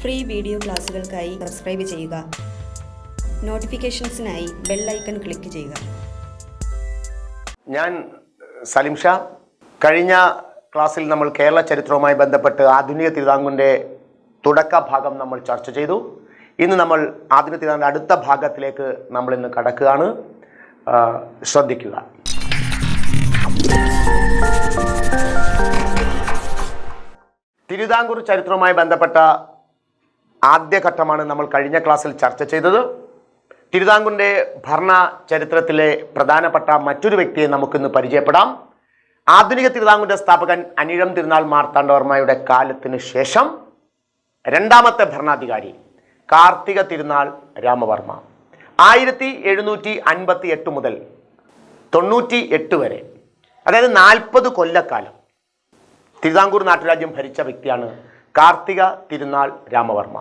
Free video ക്ലാസുകൾക്കായി subscribe ചെയ്യുക. നോട്ടിഫിക്കേഷൻസിനായി bell icon click ചെയ്യുക. ഞാൻ സലിം ഷാ. കഴിഞ്ഞ ക്ലാസ്സിൽ നമ്മൾ കേരള ചരിത്രവുമായി ബന്ധപ്പെട്ട് ആധുനിക തിരുവിതാംകൂറിൻ്റെ തുടക്ക ഭാഗം നമ്മൾ ചർച്ച ചെയ്തു. ഇന്ന് നമ്മൾ ആധുനിക തിരുവിതാംകൂറിൻ്റെ അടുത്ത ഭാഗത്തിലേക്ക് നമ്മൾ ഇന്ന് കടക്കുകയാണ്. ശ്രദ്ധിക്കുക. തിരുവിതാംകൂർ ചരിത്രവുമായി ബന്ധപ്പെട്ട ആദ്യഘട്ടമാണ് നമ്മൾ കഴിഞ്ഞ ക്ലാസ്സിൽ ചർച്ച ചെയ്തത്. തിരുവിതാംകൂറിൻ്റെ ഭരണ ചരിത്രത്തിലെ പ്രധാനപ്പെട്ട മറ്റൊരു വ്യക്തിയെ നമുക്കിന്ന് പരിചയപ്പെടാം. ആധുനിക തിരുവിതാംകൂറിൻ്റെ സ്ഥാപകൻ അനിഴം തിരുനാൾ മാർത്താണ്ഡവർമ്മയുടെ കാലത്തിന് ശേഷം രണ്ടാമത്തെ ഭരണാധികാരി കാർത്തിക തിരുനാൾ രാമവർമ്മ 1758 മുതൽ 98 വരെ, അതായത് 40 കൊല്ലക്കാലം തിരുവിതാംകൂർ നാട്ടുരാജ്യം ഭരിച്ച വ്യക്തിയാണ് കാർത്തിക തിരുനാൾ രാമവർമ്മ.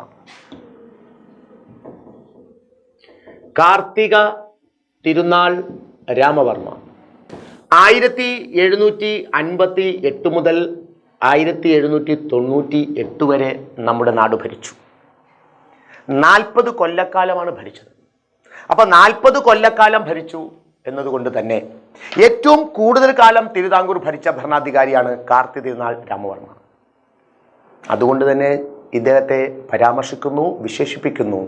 കാർത്തിക തിരുനാൾ രാമവർമ്മ 1758 മുതൽ 1798 വരെ നമ്മുടെ നാട് ഭരിച്ചു. 40 കൊല്ലക്കാലമാണ് ഭരിച്ചത്. അപ്പോൾ 40 കൊല്ലക്കാലം ഭരിച്ചു എന്നതുകൊണ്ട് തന്നെ ഏറ്റവും കൂടുതൽ കാലം തിരുവിതാംകൂർ ഭരിച്ച ഭരണാധികാരിയാണ് കാർത്തിക തിരുനാൾ രാമവർമ്മ. അതുകൊണ്ട് തന്നെ ഇദ്ദേഹത്തെ പരാമർശിക്കുന്നു, വിശേഷിപ്പിക്കുന്നു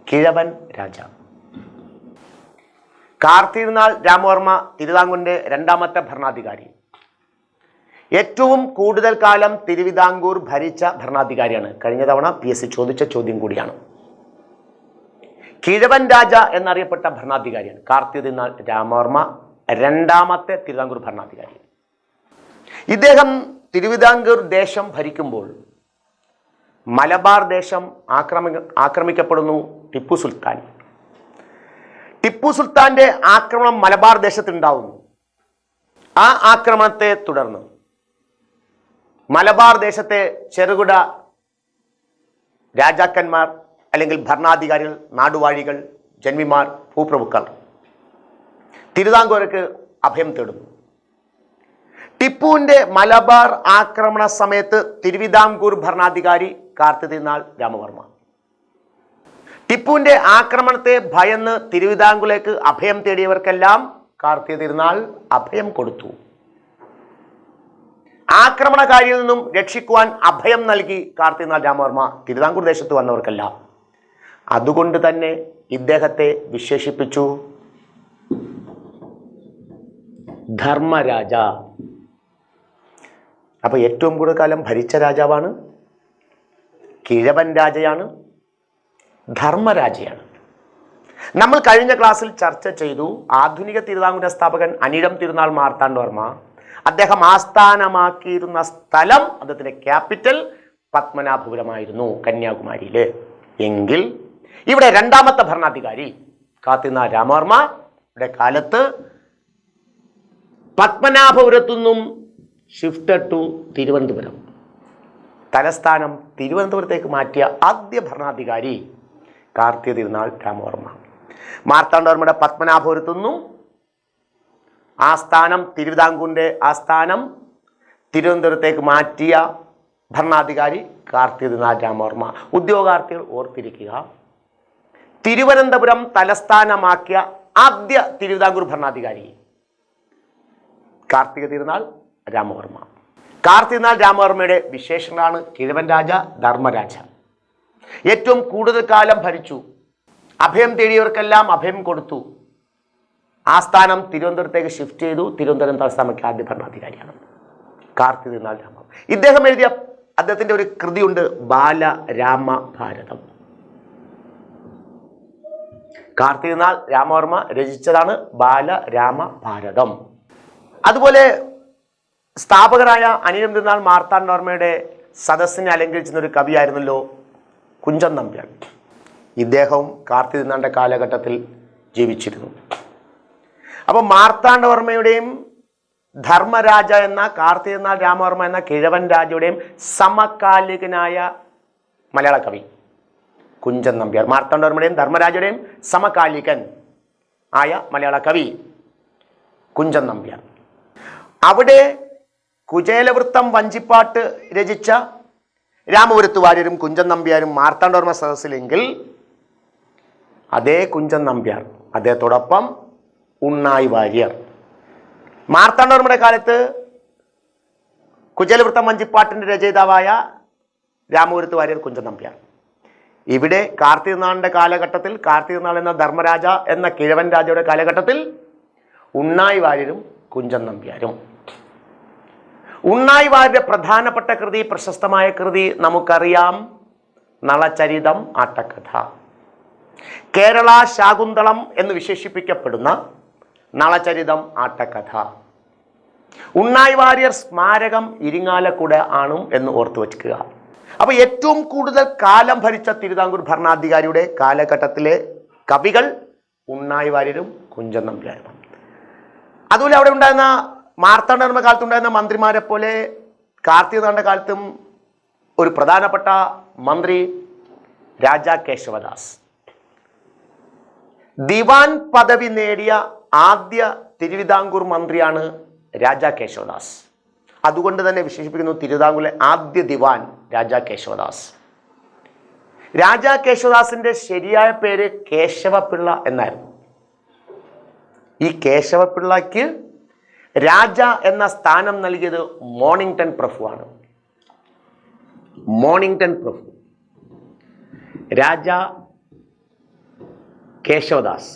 കിഴവൻ രാജ. കാർത്തിക തിരുനാൾ രാമവർമ്മ തിരുവിതാംകൂറിൻ്റെ രണ്ടാമത്തെ ഭരണാധികാരി. ഏറ്റവും കൂടുതൽ കാലം തിരുവിതാംകൂർ ഭരിച്ച ഭരണാധികാരിയാണ്. കഴിഞ്ഞ തവണ PSC ചോദിച്ച ചോദ്യം കൂടിയാണ്. കിഴവൻ രാജ എന്നറിയപ്പെട്ട ഭരണാധികാരിയാണ് കാർത്തിക തിരുനാൾ രാമവർമ്മ, രണ്ടാമത്തെ തിരുവിതാംകൂർ ഭരണാധികാരി. ഇദ്ദേഹം തിരുവിതാംകൂർ ദേശം ഭരിക്കുമ്പോൾ മലബാർ ദേശം ആക്രമിക്കപ്പെടുന്നു ടിപ്പു സുൽത്താൻ. ടിപ്പു സുൽത്താന്റെ ആക്രമണം മലബാർ ദേശത്തുണ്ടാവുന്നു. ആ ആക്രമണത്തെ തുടർന്ന് മലബാർ ദേശത്തെ ചെറുകിട രാജാക്കന്മാർ അല്ലെങ്കിൽ ഭരണാധികാരികൾ, നാടുവാഴികൾ, ജന്മിമാർ, ഭൂപ്രഭുക്കൾ തിരുവിതാംകൂർക്ക് അഭയം തേടുന്നു. ടിപ്പുവിൻ്റെ മലബാർ ആക്രമണ സമയത്ത് തിരുവിതാംകൂർ ഭരണാധികാരി കാർത്തിക തിരുനാൾ രാമവർമ്മ. ടിപ്പുവിൻ്റെ ആക്രമണത്തെ ഭയന്ന് തിരുവിതാംകൂറിലേക്ക് അഭയം തേടിയവർക്കെല്ലാം കാർത്തിക തിരുനാൾ അഭയം കൊടുത്തു. ആക്രമണകാരിയിൽ നിന്നും രക്ഷിക്കുവാൻ അഭയം നൽകി കാർത്തിക തിരുനാൾ രാമവർമ്മ തിരുവിതാംകൂർ ദേശത്ത് വന്നവർക്കെല്ലാം. അതുകൊണ്ട് തന്നെ ഇദ്ദേഹത്തെ വിശേഷിപ്പിച്ചു ധർമ്മരാജ. അപ്പൊ ഏറ്റവും കൂടുതൽ കാലം ഭരിച്ച രാജാവാണ്, കിഴവൻ രാജയാണ്, ധർമ്മരാജയാണ്. നമ്മൾ കഴിഞ്ഞ ക്ലാസ്സിൽ ചർച്ച ചെയ്തു ആധുനിക തിരുവിതാംകൂറിന്റെ സ്ഥാപകൻ അനിഴം തിരുനാൾ മാർത്താണ്ഡവർമ്മ അദ്ദേഹം ആസ്ഥാനമാക്കിയിരുന്ന സ്ഥലം, അദ്ദേഹത്തിന്റെ ക്യാപിറ്റൽ പത്മനാഭപുരമായിരുന്നു, കന്യാകുമാരിയില്. എങ്കിൽ ഇവിടെ രണ്ടാമത്തെ ഭരണാധികാരി കാർത്തിക തിരുനാൾ രാമവർമ്മയുടെ കാലത്ത് പത്മനാഭപുരത്തു നിന്നും ഷിഫ്റ്റഡ് ടു തിരുവനന്തപുരം, തലസ്ഥാനം തിരുവനന്തപുരത്തേക്ക് മാറ്റിയ ആദ്യ ഭരണാധികാരി കാർത്തിക തിരുനാൾ രാമവർമ്മ. മാർത്താണ്ഡവർമ്മയുടെ പത്മനാഭപുരത്തു നിന്നും ആസ്ഥാനം, തിരുവിതാംകൂറിൻ്റെ ആസ്ഥാനം തിരുവനന്തപുരത്തേക്ക് മാറ്റിയ ഭരണാധികാരി കാർത്തിക തിരുനാൾ രാമവർമ്മ. ഉദ്യോഗാർത്ഥികൾ ഓർത്തിരിക്കുക, തിരുവനന്തപുരം തലസ്ഥാനമാക്കിയ ആദ്യ തിരുവിതാംകൂർ ഭരണാധികാരി കാർത്തിക തിരുനാൾ രാമവർമ്മ. കാർത്തിക തിരുനാൾ രാമവർമ്മയുടെ വിശേഷങ്ങളാണ് കിഴവൻ രാജ, ധർമ്മരാജ. ഏറ്റവും കൂടുതൽ കാലം ഭരിച്ചു, അഭയം തേടിയവർക്കെല്ലാം അഭയം കൊടുത്തു, ആസ്ഥാനം തിരുവനന്തപുരത്തേക്ക് ഷിഫ്റ്റ് ചെയ്തു, തിരുവനന്തപുരം തലസ്ഥാനമാക്കിയ ആദ്യ ഭരണാധികാരിയാണ് കാർത്തിക തിരുനാൾ രാമവർമ്മ. ഇദ്ദേഹം എഴുതിയ അദ്ദേഹത്തിന്റെ ഒരു കൃതിയുണ്ട്, ബാലരാമഭാരതം. കാർത്തിക തിരുനാൾ രാമവർമ്മ രചിച്ചതാണ് ബാലരാമഭാരതം. അതുപോലെ സ്ഥാപകരായ അനിഴം തിരുനാൾ മാർത്താണ്ഡവർമ്മയുടെ സദസ്സിനെ അലങ്കരിച്ചിരുന്ന ഒരു കവിയായിരുന്നല്ലോ കുഞ്ചൻ നമ്പ്യാർ. ഇദ്ദേഹവും കാർത്തിക തിരുനാളിന്റെ കാലഘട്ടത്തിൽ ജീവിച്ചിരുന്നു. അപ്പോൾ മാർത്താണ്ഡവർമ്മയുടെയും ധർമ്മരാജ എന്ന കാർത്തിക തിരുനാൾ രാമവർമ്മ എന്ന കിഴവൻ രാജയുടെയും സമകാലികനായ മലയാള കവി കുഞ്ചൻ നമ്പ്യാർ. മാർത്താണ്ഡവർമ്മയുടെയും ധർമ്മരാജയുടെയും സമകാലികൻ ആയ മലയാള കവി കുഞ്ചൻ നമ്പ്യാർ. അവിടെ കുചേലവൃത്തം വഞ്ചിപ്പാട്ട് രചിച്ച രാമപുരത്ത് വാര്യരും കുഞ്ചൻ നമ്പ്യാരും മാർത്താണ്ഡവർമ്മ സദസ്സിലെങ്കിൽ അതേ കുഞ്ചൻ നമ്പ്യാർ അദ്ദേഹത്തോടൊപ്പം ഉണ്ണായി വാര്യർ. മാർത്താണ്ഡവർമ്മയുടെ കാലത്ത് കുചേലവൃത്തം വഞ്ചിപ്പാട്ടിൻ്റെ രചയിതാവായ രാമപുരത്ത് വാര്യർ കുഞ്ചൻ നമ്പ്യാർ. ഇവിടെ കാർത്തികനാളിൻ്റെ കാലഘട്ടത്തിൽ, കാർത്തികനാൾ എന്ന ധർമ്മരാജ എന്ന കിഴവൻ രാജയുടെ കാലഘട്ടത്തിൽ ഉണ്ണായി വാര്യരും കുഞ്ചൻ നമ്പ്യാരും. ഉണ്ണായി വാര്യരുടെ പ്രധാനപ്പെട്ട കൃതി, പ്രശസ്തമായ കൃതി നമുക്കറിയാം, നളചരിതം ആട്ടക്കഥ. കേരള ശാകുന്തളം എന്ന് വിശേഷിപ്പിക്കപ്പെടുന്ന നളചരിതം ആട്ടക്കഥ. ഉണ്ണായി വാര്യർ സ്മാരകം ഇരിങ്ങാലക്കുട ആണ് എന്ന് ഓർത്തു വയ്ക്കുക. അപ്പോൾ ഏറ്റവും കൂടുതൽ കാലം ഭരിച്ച തിരുവിതാംകൂർ ഭരണാധികാരിയുടെ കാലഘട്ടത്തിലെ കവികൾ ഉണ്ണായി വാര്യരും കുഞ്ചൻ നമ്പ്യാരും. അതുപോലെ അവിടെ ഉണ്ടായിരുന്ന മാർത്താണ്ഡവർമ്മ കാലത്തുണ്ടായിരുന്ന മന്ത്രിമാരെ പോലെ കാർത്തികനാളിൻ്റെ കാലത്തും ഒരു പ്രധാനപ്പെട്ട മന്ത്രി രാജാ കേശവദാസ്. ദിവാൻ പദവി നേടിയ ആദ്യ തിരുവിതാംകൂർ മന്ത്രിയാണ് രാജാ കേശവദാസ്. അതുകൊണ്ട് തന്നെ വിശേഷിപ്പിക്കുന്നു തിരുവിതാംകൂറിലെ ആദ്യ ദിവാൻ രാജാ കേശവദാസ്. രാജാ കേശവദാസിന്റെ ശരിയായ പേര് കേശവപിള്ള എന്നായിരുന്നു. ഈ കേശവപിള്ളയ്ക്ക് രാജ എന്ന സ്ഥാനം നൽകിയത് മോണിങ്ടൺ പ്രഭുവാണ്. മോണിങ്ടൺ പ്രഭു രാജാ കേശവദാസ്.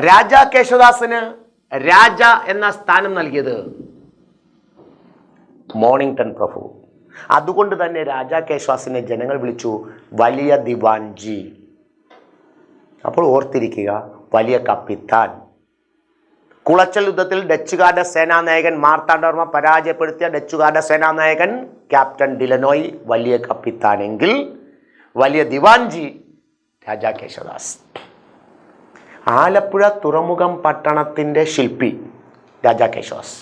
രാജാ കേശവദാസിന് രാജ എന്ന സ്ഥാനം നൽകിയത് മോണിങ്ടൺ പ്രഭു. അതുകൊണ്ട് തന്നെ രാജാ കേശവദാസിനെ ജനങ്ങൾ വിളിച്ചു വലിയ ദിവാൻജി. അപ്പോൾ ഓർത്തിരിക്കുക, വലിയ കപ്പിത്താൻ. കുളച്ചൽ യുദ്ധത്തിൽ ഡച്ചുകാരുടെ സേനാനായകൻ മാർത്താണ്ഡവർമ്മ പരാജയപ്പെടുത്തിയ ഡച്ചുകാരുടെ സേനാനായകൻ ക്യാപ്റ്റൻ ഡിലനോയ് വലിയ കപ്പിത്താനെങ്കിൽ വലിയ ദിവാൻജി രാജാ കേശവദാസ്. ആലപ്പുഴ തുറമുഖം പട്ടണത്തിൻ്റെ ശില്പി രാജാ കേശവദാസ്.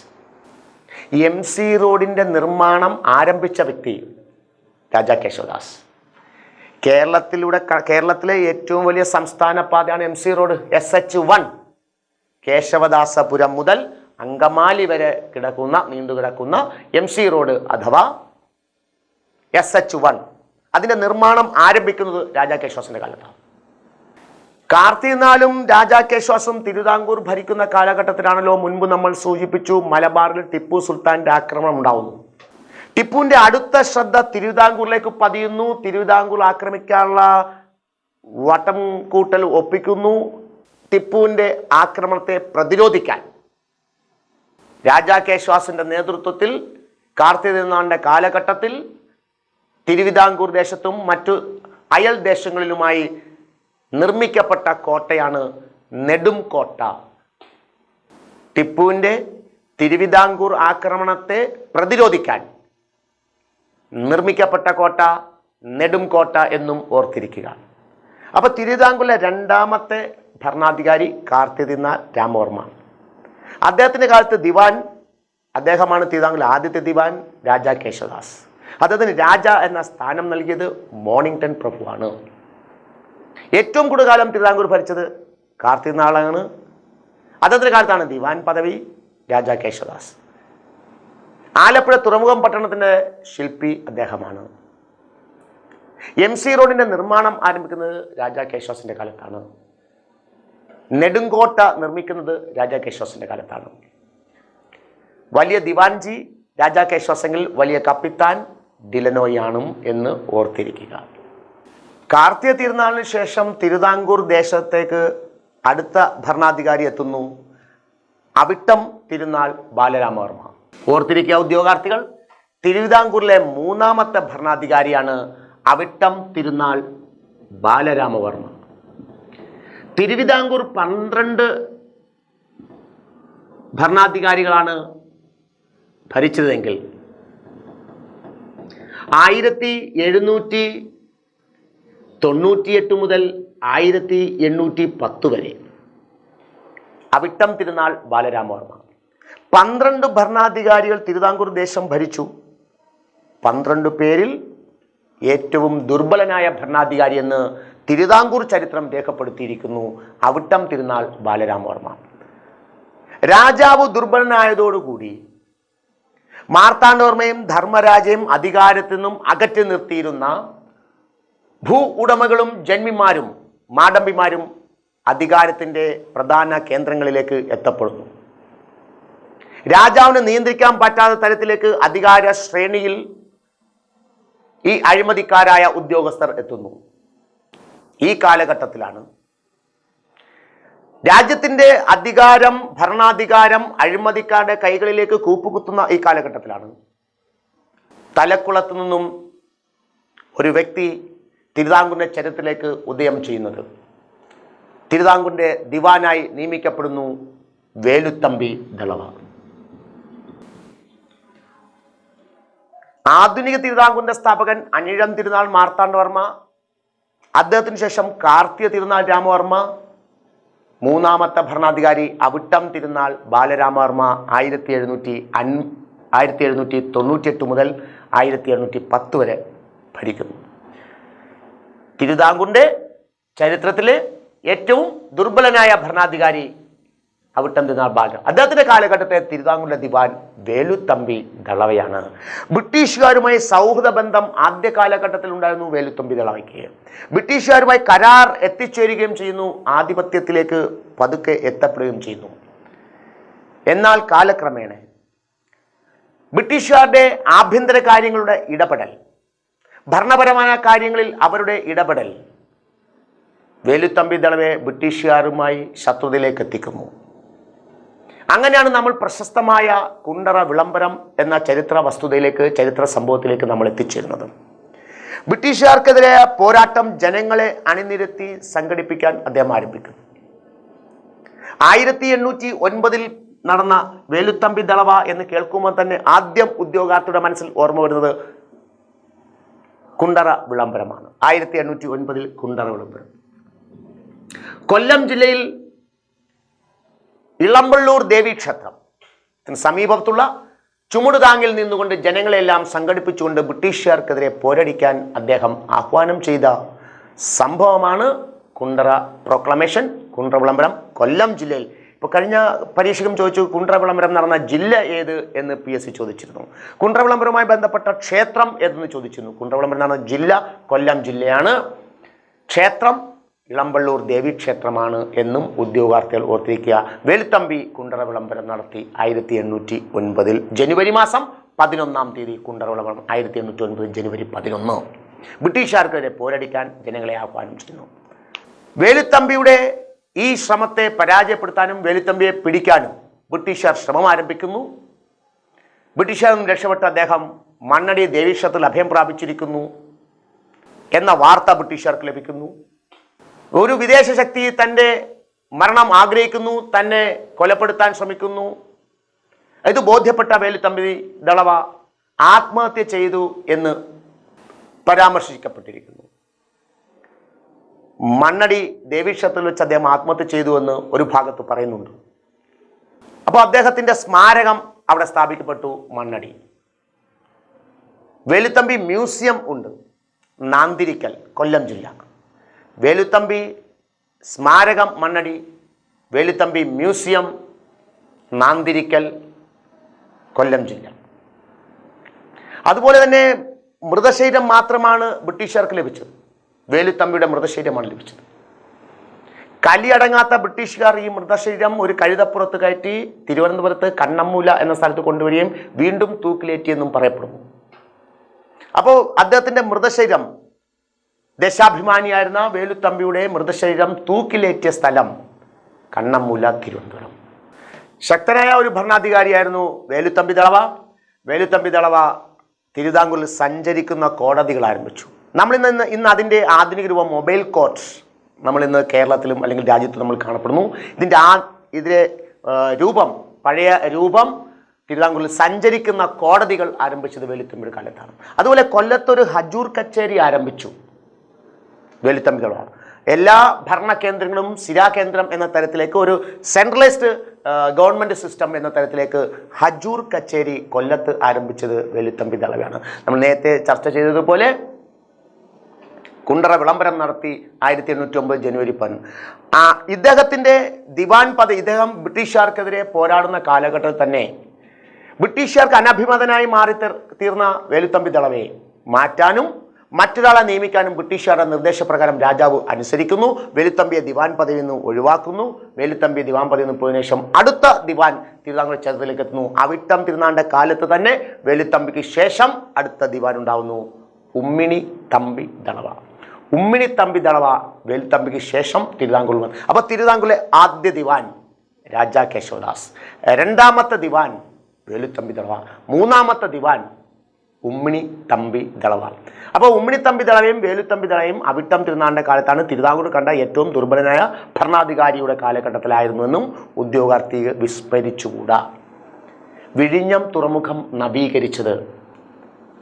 MC റോഡിൻ്റെ നിർമ്മാണം ആരംഭിച്ച വ്യക്തി രാജാ കേശവദാസ്. കേരളത്തിലെ ഏറ്റവും വലിയ സംസ്ഥാന പാതയാണ് MC റോഡ്. SH1 കേശവദാസപുരം മുതൽ അങ്കമാലി വരെ നീണ്ടുകിടക്കുന്ന MC റോഡ് അഥവാ SH1. അതിൻ്റെ നിർമ്മാണം ആരംഭിക്കുന്നത് രാജാ കേശവദാസിൻ്റെ കാലത്താണ്. കാർത്തികനാളും രാജാ കേശവദാസും തിരുവിതാംകൂർ ഭരിക്കുന്ന കാലഘട്ടത്തിലാണല്ലോ മുൻപ് നമ്മൾ സൂചിപ്പിച്ചു ടിപ്പു സുൽത്താൻ്റെ ആക്രമണം ഉണ്ടാവുന്നു. ടിപ്പുവിൻ്റെ അടുത്ത ശ്രദ്ധ തിരുവിതാംകൂറിലേക്ക് പതിയുന്നു. തിരുവിതാംകൂർ ആക്രമിക്കാനുള്ള വട്ടം കൂട്ടൽ ഒപ്പിക്കുന്നു. ടിപ്പുവിൻ്റെ ആക്രമണത്തെ പ്രതിരോധിക്കാൻ രാജാ കേശവദാസിൻ്റെ നേതൃത്വത്തിൽ കാർത്തികനാളിൻ്റെ കാലഘട്ടത്തിൽ തിരുവിതാംകൂർ ദേശത്തും മറ്റു അയൽ ദേശങ്ങളിലുമായി നിർമ്മിക്കപ്പെട്ട കോട്ടയാണ് നെടുംകോട്ട. ടിപ്പുവിൻ്റെ തിരുവിതാംകൂർ ആക്രമണത്തെ പ്രതിരോധിക്കാൻ നിർമ്മിക്കപ്പെട്ട കോട്ട നെടുംകോട്ട എന്നും ഓർത്തിരിക്കുക. അപ്പോൾ തിരുവിതാംകൂറിലെ രണ്ടാമത്തെ ഭരണാധികാരി കാർത്തികനാൾ രാമവർമ്മ. അദ്ദേഹത്തിൻ്റെ കാലത്ത് അദ്ദേഹമാണ് തിരുവിതാംകൂറിലെ ആദ്യത്തെ ദിവാൻ രാജാ കേശവദാസ്. അദ്ദേഹത്തിന് രാജ എന്ന സ്ഥാനം നൽകിയത് മോണിങ്ടൺ പ്രഭുവാണ്. ഏറ്റവും കൂടുതൽ കാലം തിരുവിതാംകൂർ ഭരിച്ചത് കാർത്തികനാളാണ്. അദ്ദേഹത്തിൻ്റെ കാലത്താണ് ദിവാൻ പദവി രാജാ കേശവദാസ്. ആലപ്പുഴ തുറമുഖം പട്ടണത്തിൻ്റെ ശില്പി അദ്ദേഹമാണ്. MC റോഡിൻ്റെ നിർമ്മാണം ആരംഭിക്കുന്നത് രാജാ കേശവദാസിൻ്റെ കാലത്താണ്. നെടുങ്കോട്ട നിർമ്മിക്കുന്നത് രാജാ കേശവദാസിൻ്റെ കാലത്താണ്. വലിയ ദിവാൻജി രാജാ കേശവദാസെങ്കിൽ വലിയ കപ്പിത്താൻ ഡിലനോയാണ് എന്ന് ഓർത്തിരിക്കുക. കാർത്തിക തിരുനാളിന് ശേഷം തിരുവിതാംകൂർ ദേശത്തേക്ക് അടുത്ത ഭരണാധികാരി എത്തുന്നു, അവിട്ടം തിരുനാൾ ബാലരാമവർമ്മ. ഓർത്തിരിക്കുക ഉദ്യോഗാർത്ഥികൾ, തിരുവിതാംകൂറിലെ മൂന്നാമത്തെ ഭരണാധികാരിയാണ് അവിട്ടം തിരുനാൾ ബാലരാമവർമ്മ. തിരുവിതാംകൂർ 12 ഭരണാധികാരികളാണ് ഭരിച്ചതെങ്കിൽ 1798 മുതൽ 1810 വരെ അവിട്ടം തിരുനാൾ ബാലരാമവർമ്മ. 12 ഭരണാധികാരികൾ തിരുവിതാംകൂർ ദേശം ഭരിച്ചു. 12 പേരിൽ ഏറ്റവും ദുർബലനായ ഭരണാധികാരി എന്ന് തിരുവിതാംകൂർ ചരിത്രം രേഖപ്പെടുത്തിയിരിക്കുന്നു അവിട്ടം തിരുനാൾ ബാലരാമവർമ്മ. രാജാവ് ദുർബലനായതോടുകൂടി മാർത്താണ്ഡവർമ്മയും ധർമ്മരാജയും അധികാരത്തിൽ നിന്നും അകറ്റി നിർത്തിയിരുന്ന ഭൂ ഉടമകളും ജന്മിമാരും മാടമ്പിമാരും അധികാരത്തിൻ്റെ പ്രധാന കേന്ദ്രങ്ങളിലേക്ക് എത്തപ്പെടുന്നു. രാജാവിന് നിയന്ത്രിക്കാൻ പറ്റാത്ത തരത്തിലേക്ക് അധികാര ശ്രേണിയിൽ ഈ അഴിമതിക്കാരായ ഉദ്യോഗസ്ഥർ എത്തുന്നു. ഈ കാലഘട്ടത്തിലാണ് രാജ്യത്തിൻ്റെ അധികാരം, ഭരണാധികാരം അഴിമതിക്കാരുടെ കൈകളിലേക്ക് കൂപ്പുകുത്തുന്ന ഈ കാലഘട്ടത്തിലാണ് തലക്കുളത്ത് നിന്നും ഒരു വ്യക്തി തിരുവിതാംകൂറിൻ്റെ ചരിത്രത്തിലേക്ക് ഉദയം ചെയ്യുന്നത്. തിരുവിതാംകൂറിൻ്റെ ദിവാനായി നിയമിക്കപ്പെടുന്നു വേലുത്തമ്പി ദളവ. ആധുനിക തിരുവിതാംകൂറിൻ്റെ സ്ഥാപകൻ അനിഴം തിരുനാൾ മാർത്താണ്ഡവർമ്മ, അദ്ദേഹത്തിന് ശേഷം കാർത്തിക തിരുനാൾ രാമവർമ്മ, മൂന്നാമത്തെ ഭരണാധികാരി അവിട്ടം തിരുനാൾ ബാലരാമവർമ്മ 1798 മുതൽ 1710 വരെ ഭരിക്കുന്നു. തിരുവിതാംകൂറിൻ്റെ ചരിത്രത്തിലെ ഏറ്റവും ദുർബലനായ ഭരണാധികാരി അവിട്ടം തിരുനാൾ ബാല. അദ്ദേഹത്തിൻ്റെ കാലഘട്ടത്തെ തിരുവിതാംകൂറിലെ ദിവാൻ വേലുത്തമ്പി ദളവയാണ്. ബ്രിട്ടീഷുകാരുമായി സൗഹൃദ ബന്ധം ആദ്യ കാലഘട്ടത്തിൽ ഉണ്ടായിരുന്നു വേലുത്തമ്പി ദളവയ്ക്ക്. ബ്രിട്ടീഷുകാരുമായി കരാർ എത്തിച്ചേരുകയും ചെയ്യുന്നു, ആധിപത്യത്തിലേക്ക് പതുക്കെ എത്തപ്പെടുകയും ചെയ്യുന്നു. എന്നാൽ കാലക്രമേണ ബ്രിട്ടീഷുകാരുടെ ആഭ്യന്തര കാര്യങ്ങളുടെ ഇടപെടൽ, ഭരണപരമായ കാര്യങ്ങളിൽ അവരുടെ ഇടപെടൽ വേലുത്തമ്പി ദളവയെ ബ്രിട്ടീഷുകാരുമായി ശത്രുതയിലേക്ക് എത്തിക്കുന്നു. അങ്ങനെയാണ് നമ്മൾ പ്രശസ്തമായ കുണ്ടറ വിളംബരം എന്ന ചരിത്ര വസ്തുതയിലേക്ക്, ചരിത്ര സംഭവത്തിലേക്ക് നമ്മൾ എത്തിച്ചേരുന്നത്. ബ്രിട്ടീഷുകാർക്കെതിരെ പോരാട്ടം ജനങ്ങളെ അണിനിരത്തി സംഘടിപ്പിക്കാൻ അദ്ദേഹം ആരംഭിക്കുന്നു. 1809 നടന്ന വേലുത്തമ്പി ദളവ എന്ന് കേൾക്കുമ്പോൾ തന്നെ ആദ്യം ഉദ്യോഗാർത്ഥിയുടെ മനസ്സിൽ ഓർമ്മ വരുന്നത് കുണ്ടറ വിളംബരമാണ്. 1809 കുണ്ടറ വിളംബരം. കൊല്ലം ജില്ലയിൽ ഇളമ്പള്ളൂർ ദേവീക്ഷേത്രം സമീപത്തുള്ള ചുമടുതാങ്ങിൽ നിന്നുകൊണ്ട് ജനങ്ങളെല്ലാം സംഘടിപ്പിച്ചുകൊണ്ട് ബ്രിട്ടീഷുകാർക്കെതിരെ പോരടിക്കാൻ അദ്ദേഹം ആഹ്വാനം ചെയ്ത സംഭവമാണ് കുണ്ടറ പ്രോക്ലമേഷൻ, കുണ്ടറ വിളംബരം. കൊല്ലം ജില്ലയിൽ ഇപ്പോൾ കഴിഞ്ഞ പരീക്ഷയ്ക്കും ചോദിച്ചു കുണ്ടറ വിളംബരം നടന്ന ജില്ല ഏത് എന്ന് PSC ചോദിച്ചിരുന്നു. കുണ്ടറ വിളംബരവുമായി ബന്ധപ്പെട്ട ക്ഷേത്രം ഏതെന്ന് ചോദിച്ചിരുന്നു. കുണ്ടറ വിളംബരം നടന്ന ജില്ല കൊല്ലം ജില്ലയാണ്. ക്ഷേത്രം ഇളമ്പള്ളൂർ ദേവീക്ഷേത്രമാണ് എന്നും ഉദ്യോഗാർത്ഥികൾ ഓർത്തിരിക്കുക. വേലുത്തമ്പി കുണ്ടറ വിളംബരം നടത്തി 1809 ജനുവരി മാസം 11 തീയതി. കുണ്ടറ വിളംബരം 1809 ജനുവരി 11. ബ്രിട്ടീഷുകാർക്കെതിരെ പോരടിക്കാൻ ജനങ്ങളെ ആഹ്വാനം ചെയ്യുന്നു. വേലുത്തമ്പിയുടെ ഈ ശ്രമത്തെ പരാജയപ്പെടുത്താനും വേലുത്തമ്പിയെ പിടിക്കാനും ബ്രിട്ടീഷുകാർ ശ്രമം ആരംഭിക്കുന്നു. ബ്രിട്ടീഷുകാരിൽ നിന്ന് രക്ഷപ്പെട്ട അദ്ദേഹം മണ്ണടി ദേവീക്ഷേത്രത്തിൽ അഭയം പ്രാപിച്ചിരിക്കുന്നു എന്ന വാർത്ത ബ്രിട്ടീഷുകാർക്ക് ലഭിക്കുന്നു. ഒരു വിദേശ ശക്തി തൻ്റെ മരണം ആഗ്രഹിക്കുന്നു, തന്നെ കൊലപ്പെടുത്താൻ ശ്രമിക്കുന്നു. ഇത് ബോധ്യപ്പെട്ട വേലുത്തമ്പി ദളവ ആത്മഹത്യ ചെയ്തു എന്ന് പരാമർശിക്കപ്പെട്ടിരിക്കുന്നു. മണ്ണടി ദേവീക്ഷേത്രത്തിൽ വെച്ച് അദ്ദേഹം ആത്മഹത്യ ചെയ്തു എന്ന് ഒരു ഭാഗത്ത് പറയുന്നുണ്ട്. അപ്പോൾ അദ്ദേഹത്തിൻ്റെ സ്മാരകം അവിടെ സ്ഥാപിക്കപ്പെട്ടു മണ്ണടി. വേലുത്തമ്പി മ്യൂസിയം ഉണ്ട് നാന്തിരിക്കൽ, കൊല്ലം ജില്ല. വേലുത്തമ്പി സ്മാരകം മണ്ണടി, വേലുത്തമ്പി മ്യൂസിയം നാന്തിരിക്കൽ, കൊല്ലം ജില്ല. അതുപോലെ തന്നെ മൃതശരീരം മാത്രമാണ് ബ്രിട്ടീഷുകാർക്ക് ലഭിച്ചത്. വേലുത്തമ്പിയുടെ മൃതശരീരമാണ് ലഭിച്ചത്. കലിയടങ്ങാത്ത ബ്രിട്ടീഷുകാർ ഈ മൃതശരീരം ഒരു കഴുതപ്പുറത്ത് കയറ്റി തിരുവനന്തപുരത്ത് കണ്ണമ്മൂല എന്ന സ്ഥലത്ത് കൊണ്ടുവരികയും വീണ്ടും തൂക്കിലേറ്റിയെന്നും പറയപ്പെടുന്നു. അപ്പോൾ അദ്ദേഹത്തിൻ്റെ മൃതശരീരം, ദേശാഭിമാനിയായിരുന്ന വേലുത്തമ്പിയുടെ മൃതശരീരം തൂക്കിലേറ്റിയ സ്ഥലം കണ്ണമ്മൂല, തിരുവനന്തപുരം. ശക്തനായ ഒരു ഭരണാധികാരിയായിരുന്നു വേലുത്തമ്പി ദളവ. വേലുത്തമ്പി ദളവ തിരുവിതാംകൂറിൽ സഞ്ചരിക്കുന്ന കോടതികൾ ആരംഭിച്ചു. ഇന്ന് അതിൻ്റെ ആധുനിക രൂപം മൊബൈൽ കോർട്ട് നമ്മളിന്ന് കേരളത്തിലും അല്ലെങ്കിൽ രാജ്യത്തും നമ്മൾ കാണപ്പെടുന്നു. ഇതിലെ രൂപം, പഴയ രൂപം തിരുവിതാംകൂറിൽ സഞ്ചരിക്കുന്ന കോടതികൾ ആരംഭിച്ചത് വേലുത്തമ്പിയുടെ കാലത്താണ്. അതുപോലെ കൊല്ലത്തൊരു ഹജൂർ കച്ചേരി ആരംഭിച്ചു വേലുത്തമ്പി ദളവ. എല്ലാ ഭരണകേന്ദ്രങ്ങളും സ്ഥിരാകേന്ദ്രം എന്ന തരത്തിലേക്ക്, ഒരു സെൻട്രലൈസ്ഡ് ഗവൺമെൻറ് സിസ്റ്റം എന്ന തരത്തിലേക്ക് ഹജൂർ കച്ചേരി കൊല്ലത്ത് ആരംഭിച്ചത് വേലുത്തമ്പി ദളവയാണ്. നമ്മൾ നേരത്തെ ചർച്ച ചെയ്തതുപോലെ കുണ്ടറ വിളംബരം നടത്തി 1809 ജനുവരി 10. ഇദ്ദേഹത്തിൻ്റെ ദിവാൻ പദവി, ഇദ്ദേഹം ബ്രിട്ടീഷുകാർക്കെതിരെ പോരാടുന്ന കാലഘട്ടത്തിൽ തന്നെ ബ്രിട്ടീഷുകാർക്ക് അനഭിമതനായി മാറി തീർന്ന വേലുത്തമ്പി ദളവയെ മാറ്റാനും മറ്റൊരാളെ നിയമിക്കാനും ബ്രിട്ടീഷുകാരുടെ നിർദ്ദേശപ്രകാരം രാജാവ് അനുസരിക്കുന്നു. വേലുത്തമ്പിയെ ദിവാൻ പദവിയിൽ നിന്ന് ഒഴിവാക്കുന്നു. വേലുത്തമ്പിയെ ദിവാൻ പദവിയിൽ നിന്ന് പോയതിനു ശേഷം അടുത്ത ദിവാൻ തിരുവിതാംകൂർ ചരിത്രത്തിലേക്ക് എത്തുന്നു. അവിട്ടം തിരുനാളിന്റെ കാലത്ത് തന്നെ വേലുത്തമ്പിക്ക് ശേഷം അടുത്ത ദിവാൻ ഉണ്ടാവുന്നു, ഉമ്മിണി തമ്പി ദളവ. ഉമ്മിണി തമ്പി ദളവ വേലുത്തമ്പിക്ക് ശേഷം തിരുവിതാംകൂർ വന്നു. അപ്പോൾ തിരുവിതാംകൂറിലെ ആദ്യ ദിവാൻ രാജാ കേശവദാസ്, രണ്ടാമത്തെ ദിവാൻ വേലുത്തമ്പി ദളവ, മൂന്നാമത്തെ ദിവാൻ ഉമ്മിണി തമ്പി ദളവ. അപ്പോൾ ഉമ്മിണി തമ്പി ദളവയും വേലുത്തമ്പി ദളവയും അവിട്ടം തിരുനാളിൻ്റെ കാലത്താണ് തിരുവിതാംകൂർ കണ്ട ഏറ്റവും ദുർബലനായ ഭരണാധികാരിയുടെ കാലഘട്ടത്തിലായിരുന്നുവെന്നും ഉദ്യോഗാർത്ഥി വിസ്മരിച്ചുകൂടാ. വിഴിഞ്ഞം തുറമുഖം നവീകരിച്ചത്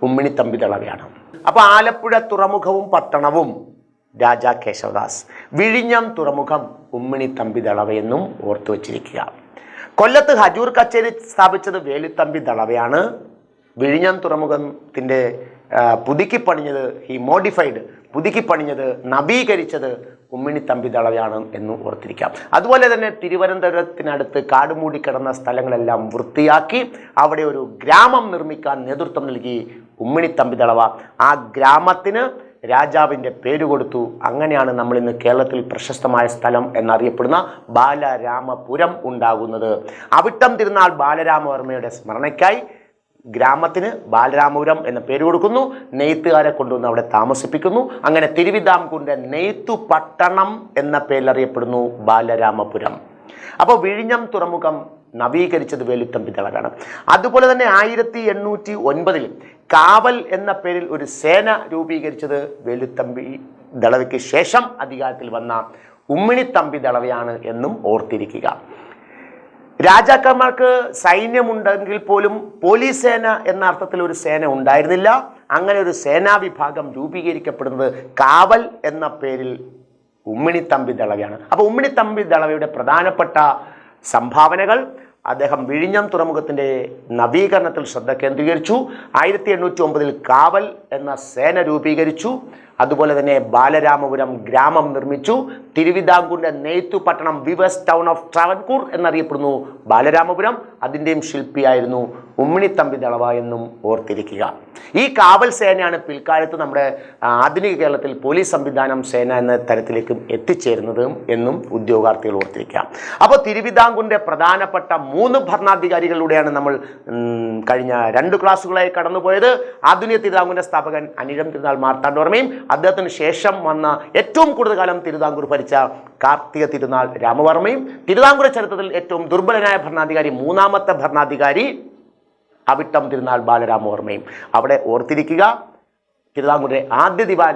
ഉമ്മിണി തമ്പി ദളവയാണ്. അപ്പോൾ ആലപ്പുഴ തുറമുഖവും പട്ടണവും രാജാ കേശവദാസ്, വിഴിഞ്ഞം തുറമുഖം ഉമ്മിണി തമ്പി ദളവയെന്നും ഓർത്തു വച്ചിരിക്കുക. കൊല്ലത്ത് ഹജൂർ കച്ചേരി സ്ഥാപിച്ചത് വേലുത്തമ്പി ദളവയാണ്. വിഴിഞ്ഞം തുറമുഖത്തിൻ്റെ പുതുക്കിപ്പണിഞ്ഞത്, പുതുക്കിപ്പണിഞ്ഞത്, നവീകരിച്ചത് ഉമ്മിണി തമ്പി ദളവയാണ് എന്ന് ഓർത്തിരിക്കാം. അതുപോലെ തന്നെ തിരുവനന്തപുരത്തിനടുത്ത് കാടുമൂടി കിടന്ന സ്ഥലങ്ങളെല്ലാം വൃത്തിയാക്കി അവിടെ ഒരു ഗ്രാമം നിർമ്മിക്കാൻ നേതൃത്വം നൽകി ഉമ്മിണി തമ്പി ദളവ. ആ ഗ്രാമത്തിന് രാജാവിൻ്റെ പേര് കൊടുത്തു. അങ്ങനെയാണ് നമ്മൾ ഇന്ന് കേരളത്തിൽ പ്രശസ്തമായ സ്ഥലം എന്നറിയപ്പെടുന്ന ബാലരാമപുരം ഉണ്ടാകുന്നത്. അവിട്ടം തിരുനാൾ ബാലരാമവർമ്മയുടെ സ്മരണയ്ക്കായി ഗ്രാമത്തിന് ബാലരാമപുരം എന്ന പേര് കൊടുക്കുന്നു. നെയ്ത്തുകാരെ കൊണ്ടുവന്ന് അവിടെ താമസിപ്പിക്കുന്നു. അങ്ങനെ തിരുവിതാംകൂറിൻ്റെ നെയ്ത്തു പട്ടണം എന്ന പേരിലറിയപ്പെടുന്നു ബാലരാമപുരം. അപ്പോൾ വിഴിഞ്ഞം തുറമുഖം നവീകരിച്ചത് വേലുത്തമ്പി ദളവയാണ്. അതുപോലെ തന്നെ 1809 കാവൽ എന്ന പേരിൽ ഒരു സേന രൂപീകരിച്ചത് വേലുത്തമ്പി ദളവയ്ക്ക് ശേഷം അധികാരത്തിൽ വന്ന ഉമ്മിണി തമ്പി ദളവയാണ് എന്നും ഓർത്തിരിക്കുക. രാജാക്കന്മാർക്ക് സൈന്യമുണ്ടെങ്കിൽ പോലും പോലീസ് സേന എന്ന അർത്ഥത്തിൽ ഒരു സേന ഉണ്ടായിരുന്നില്ല. അങ്ങനെ ഒരു സേനാ വിഭാഗം രൂപീകരിക്കപ്പെടുന്നത് കാവൽ എന്ന പേരിൽ ഉമ്മിണി തമ്പി ദളവയാണ്. അപ്പോൾ ഉമ്മിണി തമ്പി ദളവയുടെ പ്രധാനപ്പെട്ട സംഭാവനകൾ: അദ്ദേഹം വിഴിഞ്ഞം തുറമുഖത്തിൻ്റെ നവീകരണത്തിൽ ശ്രദ്ധ കേന്ദ്രീകരിച്ചു. 1809 കാവൽ എന്ന സേന രൂപീകരിച്ചു. അതുപോലെ തന്നെ ബാലരാമപുരം ഗ്രാമം നിർമ്മിച്ചു. തിരുവിതാംകൂറിൻ്റെ നെയ്ത്തു പട്ടണം, വിവേഴ്സ് ടൗൺ ഓഫ് ട്രാവൻകൂർ എന്നറിയപ്പെടുന്നു ബാലരാമപുരം. അതിൻ്റെയും ശില്പിയായിരുന്നു ഉമ്മിണി തമ്പി ദളവ എന്നും ഓർത്തിരിക്കുക. ഈ കാവൽ സേനയാണ് പിൽക്കാലത്ത് നമ്മുടെ ആധുനിക കേരളത്തിൽ പോലീസ് സംവിധാനം സേന എന്ന തരത്തിലേക്കും എത്തിച്ചേരുന്നത് എന്നും ഉദ്യോഗാർത്ഥികൾ ഓർത്തിരിക്കുക. അപ്പോൾ തിരുവിതാംകൂറിൻ്റെ പ്രധാനപ്പെട്ട 3 ഭരണാധികാരികളിലൂടെയാണ് നമ്മൾ കഴിഞ്ഞ 2 ക്ലാസ്സുകളായി കടന്നുപോയത്. ആധുനിക തിരുവിതാംകൂറിൻ്റെ സ്ഥാപകൻ അനിഴം തിരുനാൾ മാർത്താണ്ഡവർമ്മയും അദ്ദേഹത്തിന് ശേഷം വന്ന ഏറ്റവും കൂടുതൽ കാലം തിരുവിതാംകൂർ ഭരിച്ച കാർത്തിക തിരുനാൾ രാമവർമ്മയും, തിരുവിതാംകൂർ ചരിത്രത്തിൽ ഏറ്റവും ദുർബലനായ ഭരണാധികാരി, 3ാമത്തെ ഭരണാധികാരി അവിട്ടം തിരുനാൾ ബാലരാമവർമ്മയും. അവിടെ ഓർത്തിരിക്കുക, തിരുവിതാംകൂറിലെ ആദ്യ ദിവാൻ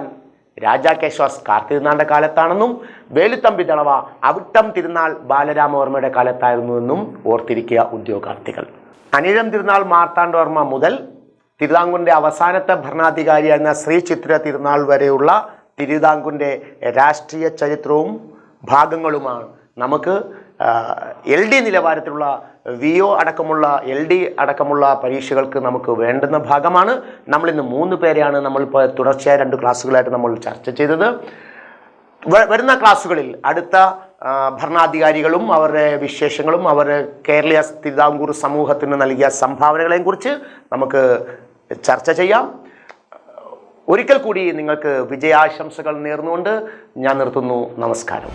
രാജാ കേശവദാസ് കാർത്തിക തിരുനാളിൻ്റെ കാലത്താണെന്നും വേലുത്തമ്പി ദളവ അവിട്ടം തിരുനാൾ ബാലരാമവർമ്മയുടെ കാലത്തായിരുന്നുവെന്നും ഓർത്തിരിക്കുക ഉദ്യോഗാർത്ഥികൾ. അനിഴം തിരുനാൾ മാർത്താണ്ഡവർമ്മ മുതൽ തിരുവിതാംകൂറിൻ്റെ അവസാനത്തെ ഭരണാധികാരിയായിരുന്ന ശ്രീ ചിത്തിര തിരുനാൾ വരെയുള്ള തിരുവിതാംകൂറിൻ്റെ രാഷ്ട്രീയ ചരിത്രവും ഭാഗങ്ങളുമാണ് നമുക്ക് LD നിലവാരത്തിലുള്ള VO അടക്കമുള്ള LD അടക്കമുള്ള പരീക്ഷകൾക്ക് നമുക്ക് വേണ്ടുന്ന ഭാഗമാണ്. നമ്മളിന്ന് 3 പേരെയാണ് നമ്മളിപ്പോൾ തുടർച്ചയായ 2 ക്ലാസ്സുകളായിട്ട് നമ്മൾ ചർച്ച ചെയ്തത്. വരുന്ന ക്ലാസ്സുകളിൽ അടുത്ത ഭരണാധികാരികളും അവരുടെ വിശേഷങ്ങളും അവരുടെ കേരളീയ തിരുവിതാംകൂർ സമൂഹത്തിന് നൽകിയ സംഭാവനകളെയും കുറിച്ച് നമുക്ക് ചർച്ച ചെയ്യാം. ഒരിക്കൽ കൂടി നിങ്ങൾക്ക് വിജയാശംസകൾ നേർന്നുകൊണ്ട് ഞാൻ നിർത്തുന്നു. നമസ്കാരം.